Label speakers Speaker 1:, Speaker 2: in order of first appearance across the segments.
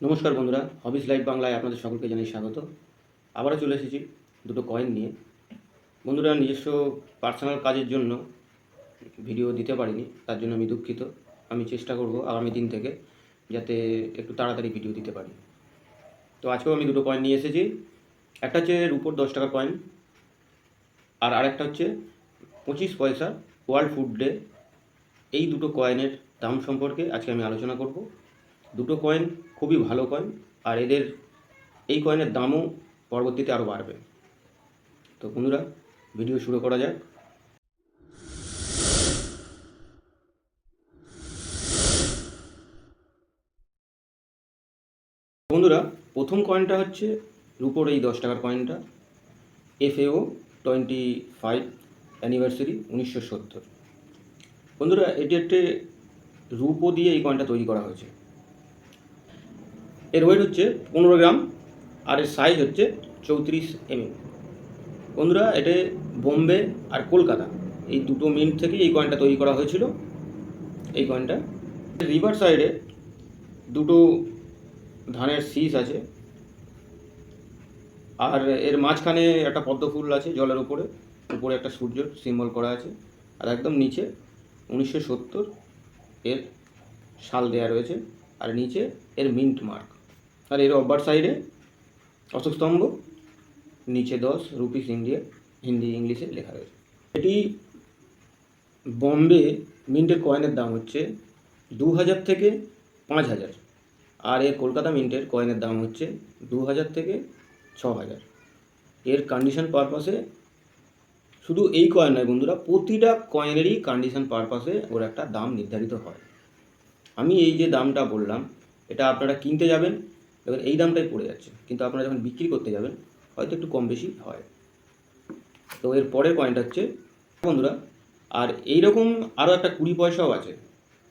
Speaker 1: নমস্কার বন্ধুরা, হবিস লাইভ বাংলায় আপনাদের সকলকে জানাই স্বাগত। আবারও চলে এসেছি দুটো কয়েন নিয়ে। বন্ধুরা, নিজস্ব পার্সোনাল কাজের জন্য ভিডিও দিতে পারিনি, তার জন্য আমি দুঃখিত। আমি চেষ্টা করব আগামী দিন থেকে যাতে একটু তাড়াতাড়ি ভিডিও দিতে পারি। তো আজকেও আমি দুটো কয়েন নিয়ে এসেছি। একটা হচ্ছে রুপোর 10 টাকার কয়েন, আর আরেকটা হচ্ছে 25 পয়সা ওয়ার্ল্ড ফুড ডে। এই দুটো কয়েনের দাম সম্পর্কে আজকে আমি আলোচনা করব। দুটো কয়েন খুবই ভালো কয়েন, আর এই কয়েনের দামও পরবর্তীতে আরও বাড়বে। তো বন্ধুরা, ভিডিও শুরু করা যাক। বন্ধুরা, প্রথম কয়েনটা হচ্ছে রুপোর এই 10 টাকার কয়েনটা, FAO 25 অ্যানিভার্সারি 1970। বন্ধুরা, এটি একটি রুপো দিয়ে এই কয়েনটা তৈরি করা হয়েছে। এর ওয়েট হচ্ছে 15 গ্রাম, আর এর সাইজ হচ্ছে 34 mm। বন্ধুরা, এটা বোম্বে আর কলকাতা এই দুটো মিন্ট থেকে এই কয়েনটা তৈরি করা হয়েছিল। এই কয়েনটা রিভার সাইডে দুটো ধানের শীষ আছে, আর এর মাঝখানে একটা পদ্ম ফুল আছে জলের উপরে একটা সূর্য সিম্বল করা আছে, আর একদম নিচে 1970 এর সাল দেওয়া রয়েছে, আর নিচে এর মিন্ট মার্ক। আর এর অব্বার সাইডে অশোক স্তম্ভ, নিচে 10 রুপিস ইন্ডিয়া হিন্দি ইংলিশে লেখা রয়েছে। এটি বম্বে মিন্টের কয়েনের দাম হচ্ছে 2000 থেকে 5000, আর এর কলকাতা মিন্টের কয়েনের দাম হচ্ছে 2000 থেকে 6000। এর কন্ডিশন পারপাসে, শুধু এই কয়েন নয় বন্ধুরা, প্রতিটা কয়েনেরই কন্ডিশন পারপাসে ওর একটা দাম নির্ধারিত হয়। আমি এই যে দামটা বললাম, এটা আপনারা কিনতে যাবেন এবার এই দামটাই পড়ে যাচ্ছে, কিন্তু আপনারা যখন বিক্রি করতে যাবেন হয়তো একটু কম বেশি হয়। তো এর পরের কয়েনটা হচ্ছে বন্ধুরা, আর এইরকম আরও একটা 20 পয়সাও আছে,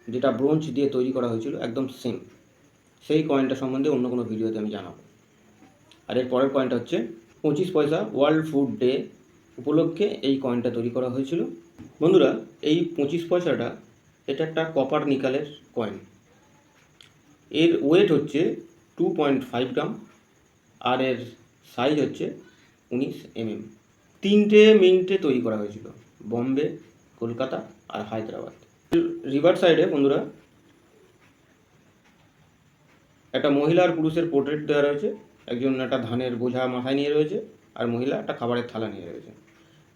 Speaker 1: যেটা ব্রোঞ্জ দিয়ে তৈরি করা হয়েছিল, একদম সেম। সেই কয়েনটা সম্বন্ধে অন্য কোনো ভিডিওতে আমি জানাবো। আর এর পরের কয়েনটা হচ্ছে 25 পয়সা ওয়ার্ল্ড ফুড ডে উপলক্ষে এই কয়েনটা তৈরি করা হয়েছিল। বন্ধুরা, এই 25 পয়সাটা এটা একটা কপার নিকেলের কয়েন। এর ওয়েট হচ্ছে 2.5 গ্রাম, আর এর সাইজ হচ্ছে 19 mm। 3টে মিন্টে তৈরি করা হয়েছিল, বম্বে, কলকাতা আর হায়দ্রাবাদ। রিভার সাইডে বন্ধুরা একটা মহিলা আর পুরুষের পোর্ট্রেট দেওয়া রয়েছে। একজন একটা ধানের বোঝা মাথায় নিয়ে রয়েছে, আর মহিলা একটা খাবারের থালা নিয়ে রয়েছে।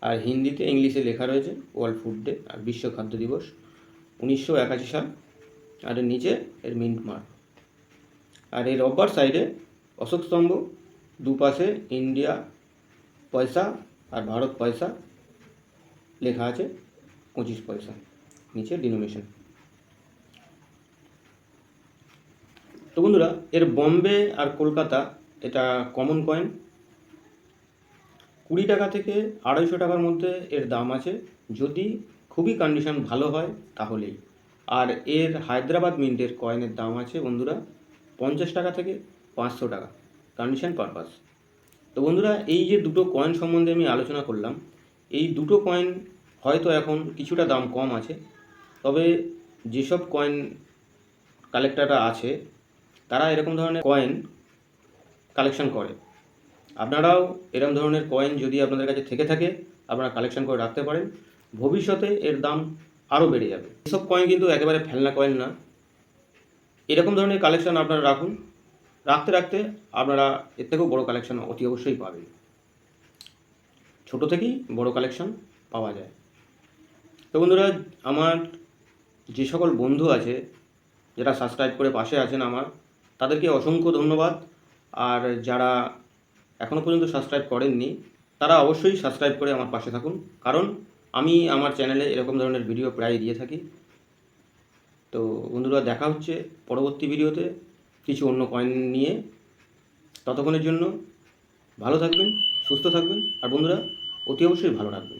Speaker 1: আর হিন্দিতে ইংলিশে লেখা রয়েছে ওয়ার্ল্ড ফুড ডে আর বিশ্ব খাদ্য দিবস 1981 সাল, আর এর নিচে এর মিন্ট মার্ক। আর এর অব্বার সাইডে অশোক স্তম্ভ, দুপাশে ইন্ডিয়া পয়সা আর ভারত পয়সা লেখা আছে 25 পয়সা, নিচে ডিনোমিনেশন। তো বন্ধুরা, এর বম্বে আর কলকাতা এটা কমন কয়েন। 20 টাকা থেকে 250 টাকার মধ্যে এর দাম আছে, যদি খুবই কন্ডিশন ভালো হয় তাহলেই। আর এর হায়দ্রাবাদ মিন্টের কয়েনের দাম আছে বন্ধুরা 50 টাকা থেকে 500 টাকা, কন্ডিশন পারপাস। তো বন্ধুরা, এই যে দুটো কয়েন সম্বন্ধে আমি আলোচনা করলাম, এই দুটো কয়েন হয়তো এখন কিছুটা দাম কম আছে, তবে যেসব কয়েন কালেক্টররা আছে তারা এরকম ধরনের কয়েন কালেকশন করে। আপনারাও এরকম ধরনের কয়েন যদি আপনাদের কাছে থেকে থাকে, আপনারা কালেকশন করে রাখতে পারেন। ভবিষ্যতে এর দাম আরও বেড়ে যাবে। এসব কয়েন কিন্তু একেবারে ফেলনা কয়েন না। এরকম ধরনের কালেকশন আপনারা রাখুন, রাখতে রাখতে আপনারা এর থেকেও বড়ো কালেকশন অতি অবশ্যই পাবেন। ছোটো থেকেই বড়ো কালেকশন পাওয়া যায়। তো বন্ধুরা, আমার যে সকল বন্ধু আছে যারা সাবস্ক্রাইব করে পাশে আছেন আমার, তাদেরকে অসংখ্য ধন্যবাদ। আর যারা এখনও পর্যন্ত সাবস্ক্রাইব করেননি তারা অবশ্যই সাবস্ক্রাইব করে আমার পাশে থাকুন, কারণ আমি আমার চ্যানেলে এরকম ধরনের ভিডিও প্রায় দিয়ে থাকি। তো বন্ধুরা, দেখা হচ্ছে পরবর্তী ভিডিওতে কিছু অন্য কয়েন নিয়ে। ততক্ষণের জন্য ভালো থাকবেন, সুস্থ থাকবেন, আর বন্ধুরা অতি অবশ্যই ভালো রাখবেন।